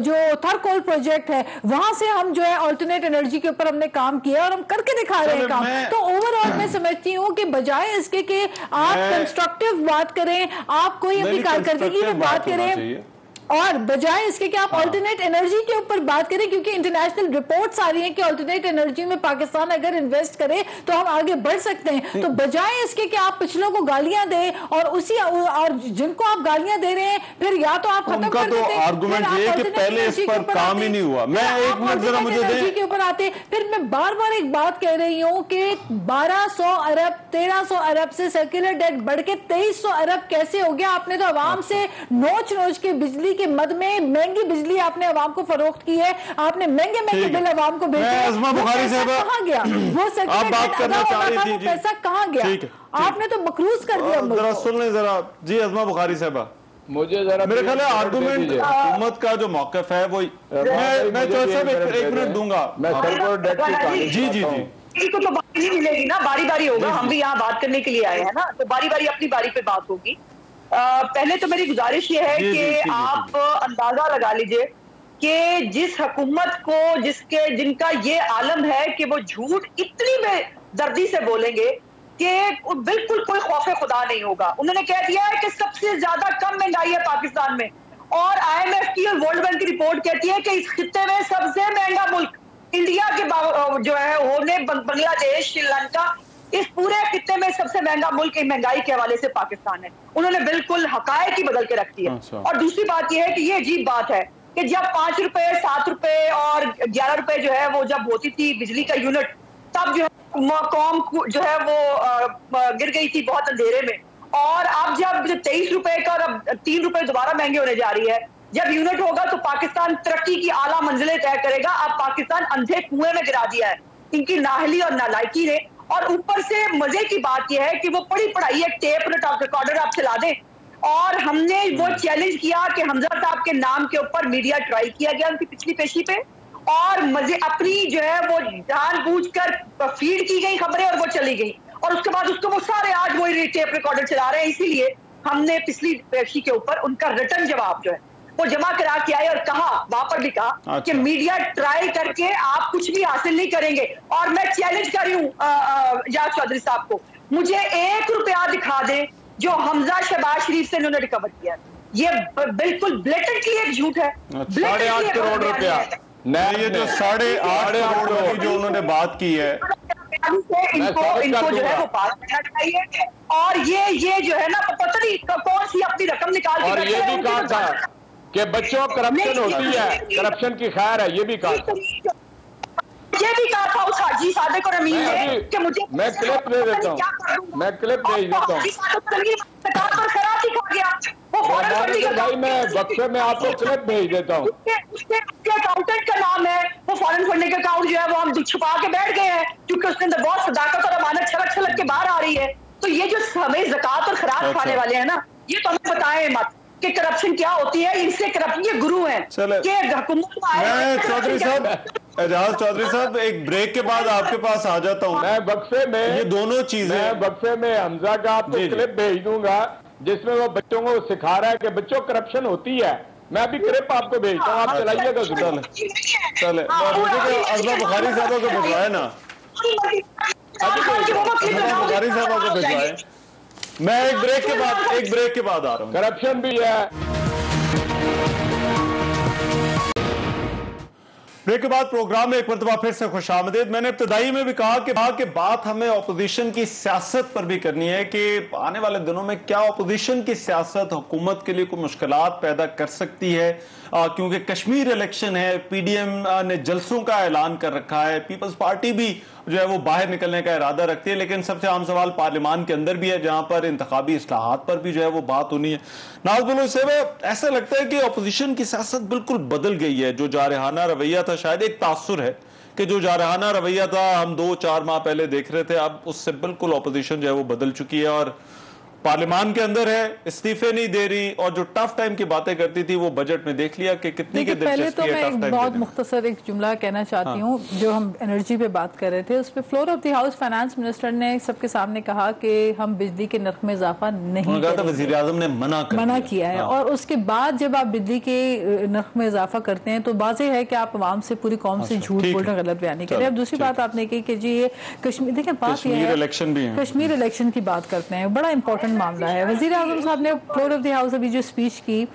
जो थर कोल प्रोजेक्ट है, वहां से हम जो है ऑल्टरनेट एनर्जी के ऊपर हमने काम किया और हम करके दिखा रहे हैं काम। तो ओवरऑल मैं समझती हूँ कि बजाय इसके कि आप कंस्ट्रक्टिव बात करें, आप कोई अपनी कारकर्दगी में बात करें, और बजाय इसके कि आप ऑल्टरनेट एनर्जी के ऊपर बात करें, क्योंकि इंटरनेशनल रिपोर्ट्स आ रही हैं कि ऑल्टरनेट एनर्जी में पाकिस्तान अगर इन्वेस्ट करे तो हम आगे बढ़ सकते हैं। तो बजाय इसके कि आप पिछलों को गालियां दें और उसी और जिनको आप गालियां दे रहे हैं फिर या तो आप खत्म कर देते हैं, आर्गुमेंट ये कि पहले इस पर काम ही नहीं हुआ। मैं एक मिनट जरा मुझे दें के ऊपर आते। फिर मैं बार बार एक बात कह रही हूं कि 1200 अरब 1300 अरब से सर्कुलर डेट बढ़ के 2300 अरब कैसे हो गया? आपने तो आवाम से नोच नोच के बिजली के मद में महंगी बिजली आपने आवाम को फरोख्त की है, आपने महंगे महंगे बिल आवाम को भेजे। अज़मा बुखारी साहब कहां गया वो आप बात करना चाह रही थी, पैसा कहां गया? आपने तो मकरूज कर दिया। जरा सुन लें जरा जी अज़मा बुखारी साहब, मुझे जरा मेरे ख्याल है आर्गुमेंट हुकूमत का जो मौक़िफ़ है वो मैं चौधरी साहब एक मिनट दूंगा। मैं सर्कुलर डेट की जी जी जी को तो बारी नहीं मिलेगी ना, बारी बारी होगा। हम भी यहाँ बात करने के लिए आए हैं ना, तो बारी बारी अपनी बारी पे बात होगी। पहले तो मेरी गुजारिश ये है कि आप अंदाजा लगा लीजिए कि जिस हुकूमत को जिनका ये आलम है कि वो झूठ इतनी बेदर्दी से बोलेंगे कि बिल्कुल कोई खौफे खुदा नहीं होगा। उन्होंने कह दिया है कि सबसे ज्यादा कम महंगाई है पाकिस्तान में, और IMF की और वर्ल्ड बैंक की रिपोर्ट कहती है कि इस खित्ते में सबसे महंगा मुल्क इंडिया के जो है होने बांग्लादेश, श्रीलंका, इस पूरे खित्ते में सबसे महंगा मुल्क महंगाई के हवाले से पाकिस्तान है। उन्होंने बिल्कुल हकायक ही बदल के रख दिया। और दूसरी बात यह है कि ये अजीब बात है कि जब 5 रुपए 7 रुपए और 11 रुपए जो है वो जब होती थी बिजली का यूनिट, तब जो है कौम जो है वो गिर गई थी बहुत अंधेरे में। और अब जब 23 रुपए का और अब 3 रुपए दोबारा महंगे होने जा रही है, जब यूनिट होगा तो पाकिस्तान तरक्की की आला मंजिलें तय करेगा। अब पाकिस्तान अंधे कुएं में गिरा दिया है इनकी नाहली और नालायकी ने। और ऊपर से मजे की बात यह है कि वो पढ़ी पढ़ाई एक टेप रिकॉर्डर आप चला दें, और हमने वो चैलेंज किया कि हमजा साहब के नाम के ऊपर मीडिया ट्राई किया गया उनकी पिछली पेशी पे, और मजे अपनी जो है वो जानबूझकर फीड की गई खबरें और वो चली गई, और उसके बाद उसको वो सारे आज वो टेप रिकॉर्डर चला रहे हैं। इसीलिए हमने पिछली पेशी के ऊपर उनका रिटर्न जवाब जो है वो जमा करा के आए और कहा, वहां पर भी कहा कि मीडिया ट्राई करके आप कुछ भी हासिल नहीं करेंगे। और मैं चैलेंज कर रही हूँ याद चौधरी साहब को, मुझे 1 रुपया दिखा दे जो हमजा शहबाज शरीफ से इन्होंने रिकवर किया। ये बिल्कुल ब्लेटेंटली एक झूठ है। 8.5 करोड़ रुपया ये जो 8.5 करोड़ की जो उन्होंने बात की है, इनको जो है वो पास करना चाहिए। और ये जो है ना पता नहीं कौन सी अपनी रकम निकाल के, और ये भी कहा था कि बच्चों करप्शन होती है, करप्शन की खैर है, ये भी कहा था। ये भी कहा था उस हाजी सादिक और अमीन ने कि मुझे, मैं क्लिप दे देता हूँ, मैं क्लिप भेज देता हूँ भाई, मैं बक्से में आपको क्लिप भेज देता हूँ। उसके अकाउंटेंट का नाम है, वो फॉरेन फंडिंग अकाउंट जो है वो हम छुपा के बैठ गए हैं क्योंकि उसके अंदर बहुत सदाकत और अमानत छलक छलक के बाहर आ रही है। तो ये जो हमें ज़कात और खराब खाने वाले हैं ना, ये तो हमें बताएं मत कि करप्शन क्या होती है। इनसे करप्शन, ये गुरु हैं कि हुकूमत चौधरी साहब, एजाज चौधरी साहब, एक ब्रेक के बाद आपके पास आ जाता हूँ। मैं बक्से में ये दोनों चीजें, मैं बक्से में हमजा का आपको क्लिप भेज दूंगा जिसमें वो बच्चों को सिखा रहा है कि बच्चों करप्शन होती है। मैं अभी क्लिप आपको भेजता हूँ, आप चलाइएगा। चले अज़मा बुखारी साहब को भिजवाए ना, अज़मा बुखारी साहब को भिजवाए। मैं एक ब्रेक के बाद आ रहा हूँ। करप्शन भी है। ब्रेक के बाद प्रोग्राम में एक मरतबा फिर से खुशामदीद। मैंने इब्तदाई में भी कहा कि बात हमें अपोजिशन की सियासत पर भी करनी है कि आने वाले दिनों में क्या अपोजिशन की सियासत हुकूमत के लिए कोई मुश्किलात पैदा कर सकती है, क्योंकि कश्मीर इलेक्शन है, पीडीएम ने जलसों का ऐलान कर रखा है, पीपल्स पार्टी भी जो है वो बाहर निकलने का इरादा रखती है, लेकिन सबसे आम सवाल पार्लियामान के अंदर भी है जहां पर इंतखाबी इस्लाहात पर भी जो है वो बात होनी है। नाज़ से ऐसा लगता है कि अपोजिशन की सियासत बिल्कुल बदल गई है। जो जारहाना रवैया था, शायद एक तासुर है कि जो जारहाना रवैया था हम 2-4 माह पहले देख रहे थे, अब उससे बिल्कुल अपोजिशन जो है वो बदल चुकी है और पार्लियामान के अंदर है, इस्तीफे नहीं दे रही और जो टफ टाइम की बातें करती थी वो बजट में देख लिया कि कितनी के पहले तो मैं एक बहुत मुख्तसर एक जुमला कहना चाहती हूँ। जो हम एनर्जी पे बात कर रहे थे उस पे floor of the house finance minister ने सबके सामने कहा कि हम बिजली के नर्ख में इजाफा नहीं करेंगे। वज़ीर आज़म ने मना किया है और उसके बाद जब आप बिजली के नर्ख में इजाफा करते हैं तो वाज़ेह है कि आप आवाम से, पूरी कौम से झूठ बोल रहे, गलत बयानी करें। अब दूसरी बात आपने की कि जी ये कश्मीर, देखिए बात यह है कश्मीर इलेक्शन की बात करते हैं, बड़ा इंपॉर्टेंट मामला है। वज़ीर आज़म साहब ने फ्लोर ऑफ द हाउस अभी जो स्पीच की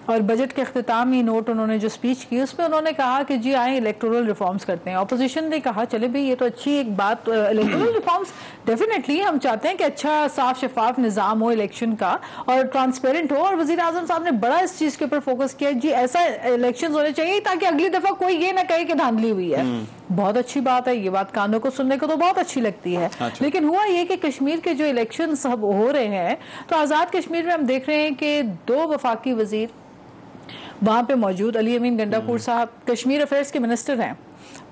और बजट के अख्तितामी नोट उन्होंने जो स्पीच की उसमें उन्होंने कहा कि जी आए इलेक्टोरल रिफॉर्म्स करते हैं। अपोजिशन ने कहा चले भाई ये तो अच्छी एक बात, इलेक्टोरल रिफॉर्म्स डेफिनेटली हम चाहते हैं कि अच्छा साफ शफाफ निज़ाम हो इलेक्शन का और ट्रांसपेरेंट हो, और वज़ीर आज़म साहब ने बड़ा इस चीज़ के ऊपर फोकस किया जी ऐसा इलेक्शन होने चाहिए ताकि अगली दफ़ा कोई ये ना कहे कि धांधली हुई है। बहुत अच्छी बात है, ये बात कानों को सुनने को तो बहुत अच्छी लगती है। लेकिन हुआ ये कि कश्मीर के जो इलेक्शन सब हो रहे हैं तो आज़ाद कश्मीर में हम देख रहे हैं कि 2 वफाकी वजीर वहाँ पे मौजूद, अली अमीन गंडापुर साहब कश्मीर अफेयर्स के मिनिस्टर हैं,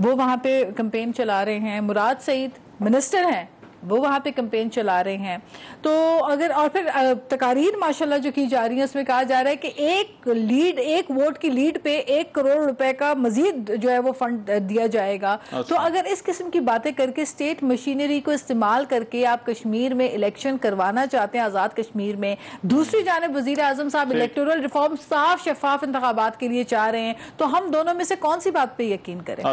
वो वहाँ पे कैंपेन चला रहे हैं। मुराद सईद मिनिस्टर हैं, वो वहाँ पे कैंपेन चला रहे हैं। तो अगर और फिर तकारीर माशाल्लाह जो की जा रही है उसमें कहा जा रहा है कि एक वोट की लीड पे 1 करोड़ रुपए का मजीद जो है वो फंड दिया जाएगा। तो अगर इस किस्म की बातें करके स्टेट मशीनरी को इस्तेमाल करके आप कश्मीर में इलेक्शन करवाना चाहते हैं आज़ाद कश्मीर में, दूसरी जानिब वज़ीर आज़म साहब इलेक्टोरल रिफॉर्म साफ शफाफ इंतखाबात के लिए चाह रहे हैं, तो हम दोनों में से कौन सी बात पे यकीन करें?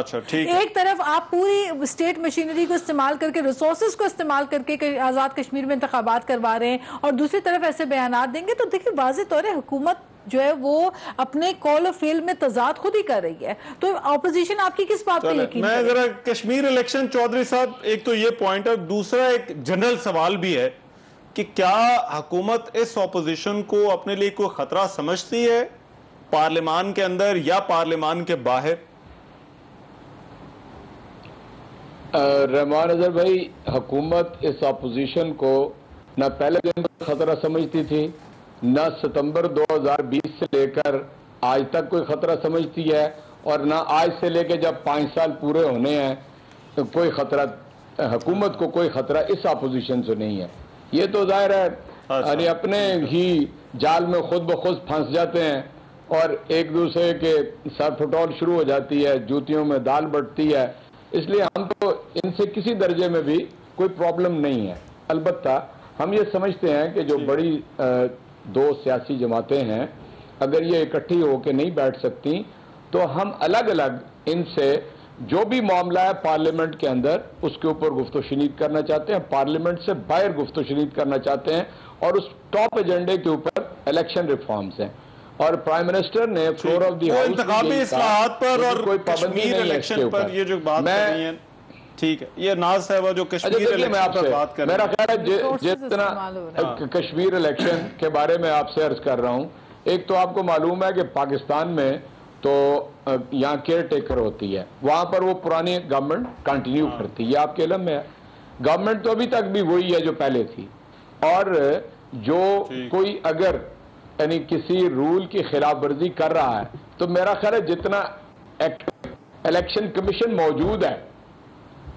एक तरफ आप पूरी स्टेट मशीनरी को इस्तेमाल करके, रिसोर्सेज को इस्तेमाल करके आज़ाद कश्मीर में इंतखाबात करवा रहे हैं और दूसरी तरफ ऐसे बयानात देंगे, तो देखिए वाज़ेह तौर है हुकूमत जो है वो अपने कॉल ऑफ फेल में तजाद खुद ही कर रही है। तो ऑपोजिशन आपकी किस बात पे यकीन? मैं जरा कश्मीर इलेक्शन, चौधरी साहब एक तो ये पॉइंट है, दूसरा एक जनरल सवाल भी है कि क्या हुकूमत इस ऑपोजिशन को अपने लिए कोई खतरा समझती है पार्लियामान के अंदर या पार्लियामान के बाहर? रहमान अजहर भाई, हुकूमत इस अपोजिशन को न पहले दिन खतरा समझती थी, न सितंबर 2020 से लेकर आज तक कोई खतरा समझती है, और न आज से लेकर जब 5 साल पूरे होने हैं तो कोई खतरा, हुकूमत को कोई खतरा इस अपोजिशन से नहीं है। ये तो जाहिर है यानी अपने ही जाल में खुद ब खुद फंस जाते हैं और एक दूसरे के सर फटोल शुरू हो जाती है, जूतियों में दाल बढ़ती है। इसलिए हम तो इनसे किसी दर्जे में भी कोई प्रॉब्लम नहीं है। अलबत्ता हम ये समझते हैं कि जो बड़ी 2 सियासी जमातें हैं, अगर ये इकट्ठी होकर नहीं बैठ सकती तो हम अलग अलग इनसे जो भी मामला है पार्लियामेंट के अंदर उसके ऊपर गुफ्तगू-शुनीद करना चाहते हैं, पार्लियामेंट से बाहर गुफ्तगू-शुनीद करना चाहते हैं, और उस टॉप एजेंडे के ऊपर इलेक्शन रिफॉर्म्स हैं। और प्राइम मिनिस्टर ने फ्लोर ऑफ द हाउस इंतखाबी इस्लाहात पर और कोई कश्मीर इलेक्शन पर ये जो बात कर रही है, ठीक है, ये नाज साहब जो कश्मीर इलेक्शन पर बात कर रहे हैं, मेरा ख्याल है जितना कश्मीर इलेक्शन के बारे में आपसे अर्ज कर रहा हूं, एक तो आपको मालूम है कि पाकिस्तान में तो यहाँ केयर टेकर होती है, वहां पर वो पुरानी गवर्नमेंट कंटिन्यू करती है, आपके इल्म में है। गवर्नमेंट तो अभी तक भी वही है जो पहले थी, और जो कोई अगर यानी किसी रूल की खिलाफ वर्जी कर रहा है तो मेरा ख्याल है जितना इलेक्शन कमीशन मौजूद है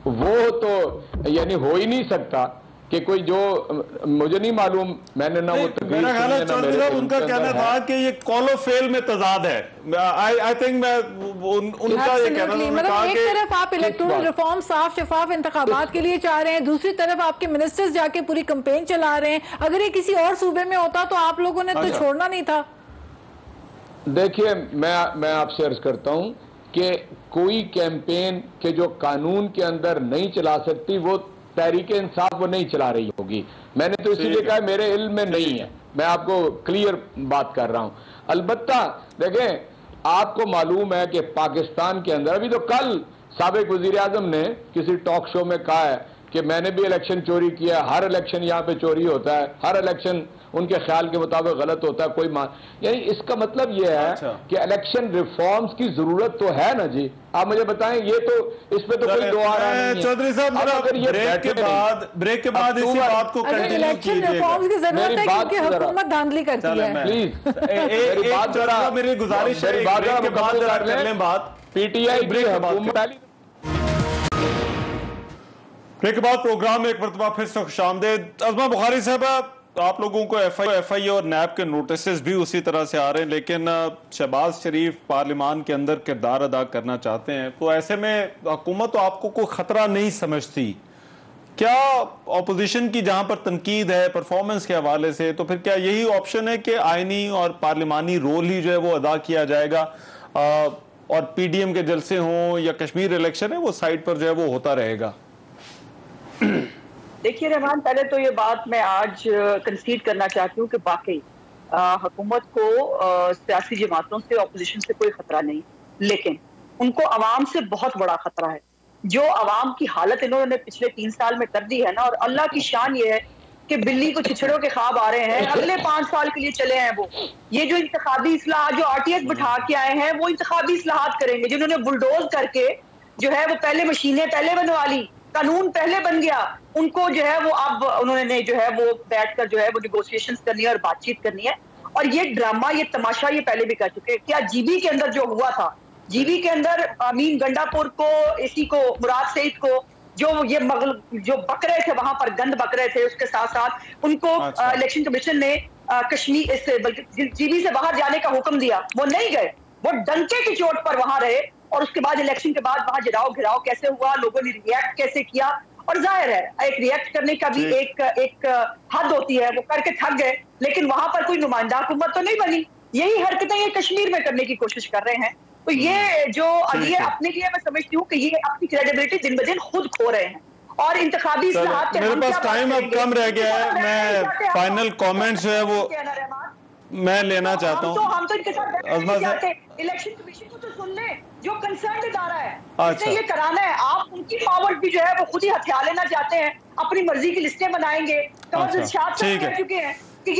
वो तो यानी हो ही नहीं सकता कि कोई जो, मुझे नहीं मालूम, मैंने ना वो मेरा ख्याल है चौधरी साहब उनका कहना था कि ये कॉल ऑफ फेल में तजाद है। आई थिंक मैं उनका ये कहना था, मतलब एक तरफ आप इलेक्टोरल रिफॉर्म साफ शफाफ इंतखाबात के लिए चाह रहे हैं, दूसरी तरफ आपके मिनिस्टर्स जाके पूरी कैंपेन चला रहे हैं। अगर ये किसी और सूबे में होता तो आप लोगों ने तो छोड़ना नहीं था। देखिए मैं आपसे अर्ज करता हूं कि कोई कैंपेन के जो कानून के अंदर नहीं चला सकती वो तहरीक इंसाफ वो नहीं चला रही होगी। मैंने तो इसीलिए कहा मेरे इल्म में नहीं है, मैं आपको क्लियर बात कर रहा हूं। अलबत्ता देखें आपको मालूम है कि पाकिस्तान के अंदर, अभी तो कल साबिक वजीर आजम ने किसी टॉक शो में कहा है कि मैंने भी इलेक्शन चोरी किया है, हर इलेक्शन यहाँ पे चोरी होता है, हर इलेक्शन उनके ख्याल के मुताबिक गलत होता है, कोई यानी इसका मतलब ये है कि इलेक्शन रिफॉर्म्स की जरूरत तो है ना जी। आप मुझे बताएं, ये तो इस पे तो कोई दो आ रहा नहीं है। चौधरी साहब, ब्रेक के बाद इसी बात को कंटिन्यू कीजिएगा। की जरूरत है क्योंकि हुकूमत धांधली करती है। प्लीज मेरी गुजारिश है, बात पीटीआई ब्रेक के बाद प्रोग्राम में एक मरतबा फिर से खुशामदीद। अज़मा बुखारी साहब, आप लोगों को एफआई और नैब के नोटिस भी उसी तरह से आ रहे हैं, लेकिन शहबाज शरीफ पार्लियामान के अंदर किरदार अदा करना चाहते हैं, तो ऐसे में हुकूमत तो आपको कोई खतरा नहीं समझती क्या? ऑपोजिशन की जहां पर तनकीद है परफॉर्मेंस के हवाले से, तो फिर क्या यही ऑप्शन है कि आईनी और पार्लिमानी रोल ही जो है वो अदा किया जाएगा और पीडीएम के जलसे हों या कश्मीर इलेक्शन है वो साइड पर जो है वो होता रहेगा? देखिए रहमान, पहले तो ये बात मैं आज कंसीड करना चाहती हूँ कि वाकई हुकूमत को सियासी जमातों से, ऑपोजिशन से कोई खतरा नहीं, लेकिन उनको अवाम से बहुत बड़ा खतरा है। जो अवाम की हालत इन्होंने पिछले 3 साल में कर दी है ना, और अल्लाह की शान ये है कि बिल्ली को छिछड़ों के ख्वाब आ रहे हैं, अगले 5 साल के लिए चले हैं वो। ये जो इंतखाबी इस्लाह, जो आरटीएस बिठा के आए हैं, वो इंतखाबी इस्लाहात करेंगे। जिन्होंने बुलडोज करके जो है वो पहले मशीनें पहले बनवा ली, कानून पहले बन गया, उनको जो है वो अब उन्होंने जो है वो बैठकर जो है वो नेगोशिएशंस करनी है और बातचीत करनी है। और ये ड्रामा, ये तमाशा ये पहले भी कर चुके हैं। क्या जीबी के अंदर जो हुआ था, जीबी के अंदर अमीन गंडापुर को, इसी को, मुराद सईद को, जो ये जो बक रहे थे वहां पर, गंद बक रहे थे, उसके साथ साथ उनको इलेक्शन कमीशन ने कश्मीर से, बल्कि जीबी से बाहर जाने का हुक्म दिया, वो नहीं गए, वो डंके की चोट पर वहां रहे। और उसके बाद इलेक्शन के बाद वहां जराव घिराव कैसे हुआ, लोगों ने रिएक्ट कैसे किया, और जाहिर है एक रिएक्ट करने का भी एक हद होती है, वो करके थक गए, लेकिन वहां पर कोई नुमाइंदा हुकूमत तो नहीं बनी। यही हरकतें ये कश्मीर में करने की कोशिश कर रहे हैं। तो ये जो ये अपने लिए मैं समझती हूँ कि ये अपनी क्रेडिबिलिटी दिन ब दिन खुद खो रहे हैं। और इंतखाबी इस्लाहात, मेरे पास टाइम अब कम रह गया है, मैं फाइनल कमेंट्स जो है वो मैं लेना चाहता हूँ। हम तो इनके साथ इलेक्शन कमीशन को तो सुन ले, जो कंसर्न इदारा है, इसने ये कराना है। आप उनकी पावर भी जो है वो खुद ही हथियार लेना चाहते हैं, अपनी मर्जी की लिस्टें बनाएंगे। ठीक है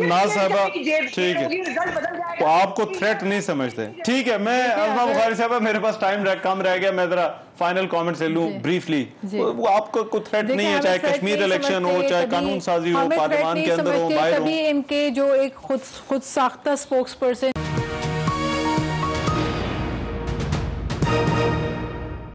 नाज साहबा, ठीक है, तो आपको थ्रेट नहीं समझते। ठीक है, मैं अज़मा बुखारी साहबा, मेरे पास टाइम कम रह गया, मैं जरा फाइनल कमेंट से लूं ब्रीफली। वो आपको कोई थ्रेट नहीं है, चाहे कश्मीर इलेक्शन हो, चाहे कानून साजी हो, पार्लियामान के अंदर हो, बाहर हो। इनके जो एक खुद साख्ता स्पोक्स पर्सन